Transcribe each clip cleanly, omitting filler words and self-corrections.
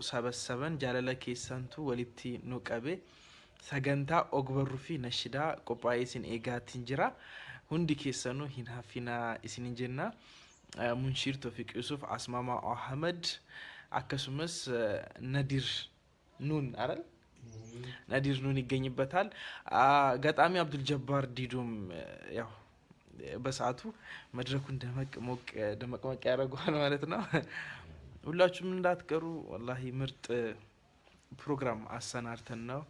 sabassaban jaalala keessantu walitti nu qabe sagantaa ogbarruu fi nashidaa qophaa'ee isin eegaatiin jira. Hundi keessanuu hin hafinaa isinin jenna. Munshid Towfiq Yusuf, Asmamaw Ahmad, akkasumas Nadir Nun aral Nadir Nun ይገኝበታል። ገጣሚ Abduljabbaar Diidoo ያው በሰዓቱ መድረኩን ደመቅ ያደርገዋል ማለት ነው። ሁላችሁም እንዳትቀሩ ወላሂ ምርጥ ፕሮግራም አሰናድተን ነው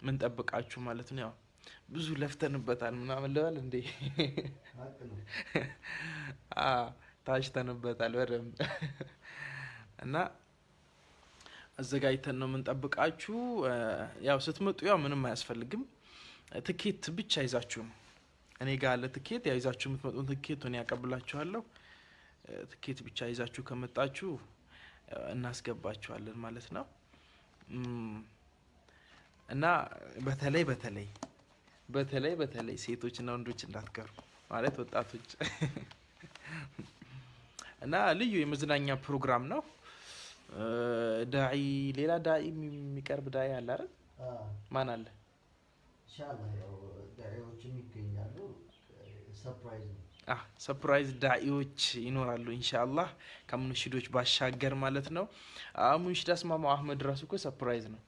ምን ጠብቃችሁ ማለት ነው። ያው ብዙ ለፍተንበታል ምናምን ለዋል እንዴ ታሽተንበታል በደንብ እና አዘጋጅተን ነው ምን ጠብቃችሁ። ያው ስትመጡ ያው ምንም አያስፈልግም ትኬት ብቻ ይዛችሁ እኔ ጋር አለ ትኬት ያው ይዛችሁ የምትመጡን ትኬት ሆነ ያቀብላችኋለሁ። ትኬት ብቻ ይዛችሁ ከመጣችሁ እናስገባችኋለን ማለት ነው። እና በተለይ ሴቶችና ወንዶች እንዳትቀሩ ማለት ወጣቶች እና ልዩ የመዝናኛ ፕሮግራም ነው። ሌላ ዳኢ የሚቀርብ ዳኢ አለ አይደል? ማን አለ? ኢንሻአላህ ያው ዳኢዎችም ይገኛሉ። ሰርፕራይዝ ነው። ሰርፕራይዝ ዳኢዎች ይኖራሉ ኢንሻአላህ ከሙንሺዶች ባሻገር ማለት ነው። ሙንሺድ አስማማው አህመድ ራሱ እኮ ሰርፕራይዝ ነው።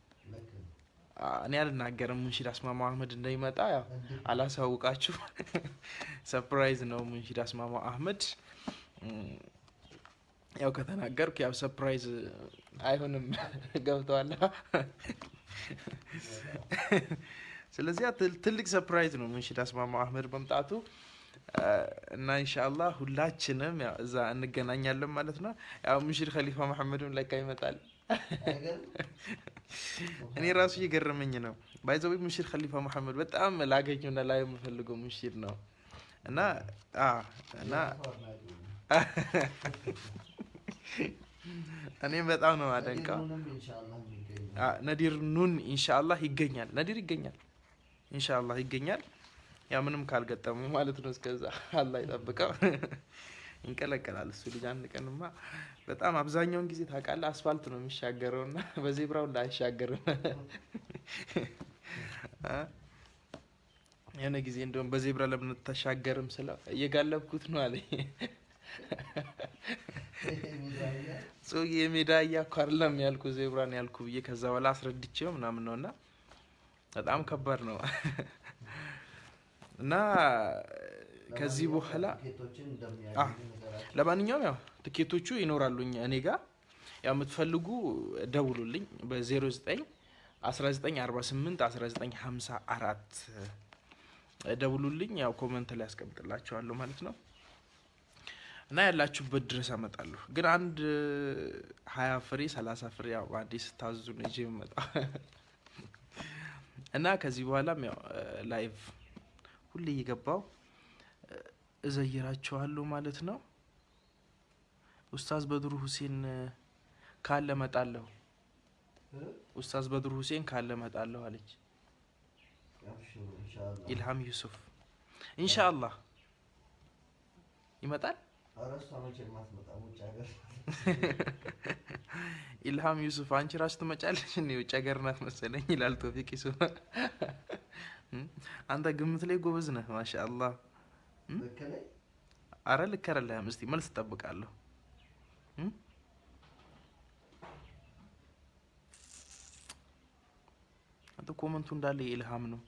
እኔ አልናገርም ሙንሺድ አስማማው አህመድ እንደሚመጣ ያው አላሳውቃችሁ ሰርፕራይዝ ነው ሙንሺድ አስማማው አህመድ። ያው ከተናገርኩ ያው ሰርፕራይዝ አይሆንም ገብቷል። ስለዚህ ትልቅ ሰርፕራይዝ ነው ሙንሺድ አስማማው አህመድ መምጣቱ እና ኢንሻአላህ ሁላችንም ያው እዛ እንገናኛለን ማለት ነው። ያው ሙንሺድ ኸሊፋ ሙሐመድም ለካ ይመጣል። እኔ ራሱ እየገረመኝ ነው ባይዘው ሙንሺድ ኸሊፋ ሙሐመድ በጣም ላገኘውና ላይ የምፈልገው ሙንሺድ ነው እና እኔ በጣም ነው አደንቃው። ነዲር ኑን ኢንሻአላህ ይገኛል። ነዲር ይገኛል ኢንሻአላህ ይገኛል። ያ ምንም ካልገጠሙ ማለት ነው። እስከዛ አላህ ይጠብቀው። እንቀለቀላል እሱ ልጅ አንድ ቀንማ በጣም አብዛኛውን ጊዜ ታውቃለህ አስፋልት ነው የሚሻገረውና በዜብራው ላይ አይሻገርም። የሆነ ጊዜ እንደውም በዜብራ ለምን ተሻገርም ስለው እየጋለብኩት ነው አለኝ። የሜዳያ እኮ አይደለም ያልኩ ዜብራን ያልኩ ብዬ ከዛ በኋላ አስረድቼው ምናምን ነውና በጣም ከባድ ነው። እና ከዚህ በኋላ ለማንኛውም ያው ትኬቶቹ ይኖራሉ እኔ ጋር ያው የምትፈልጉ ደውሉልኝ በ09 1948 1954 ደውሉልኝ። ያው ኮሜንት ላይ አስቀምጥላችኋለሁ ማለት ነው። እና ያላችሁበት ድረስ አመጣለሁ። ግን አንድ 20 ፍሬ 30 ፍሬ ያው አዲስ ታዙ ነው እጄ መጣ እና ከዚህ በኋላም ያው ላይቭ ሁሌ እየገባው እዘይራችኋለሁ ማለት ነው። ኡስታዝ በድሩ ሁሴን ካለ መጣለሁ። ኡስታዝ በድሩ ሁሴን ካለ መጣለሁ አለች። ኢልሃም ዩሱፍ ኢንሻአላህ ይመጣል። ኢልሃም ዩሱፍ አንቺ ራስ ትመጫለሽ እንዴ? ውጭ ሀገር ናት መሰለኝ ይላል ቶፊቅ ዩሱፍ። አንተ ግምት ላይ ጎበዝ ነህ ማሻአላህ። አረ ልክ አይደለም። እስቲ መልስ እጠብቃለሁ። አንተ ኮመንቱ እንዳለ ኢልሃም ነው።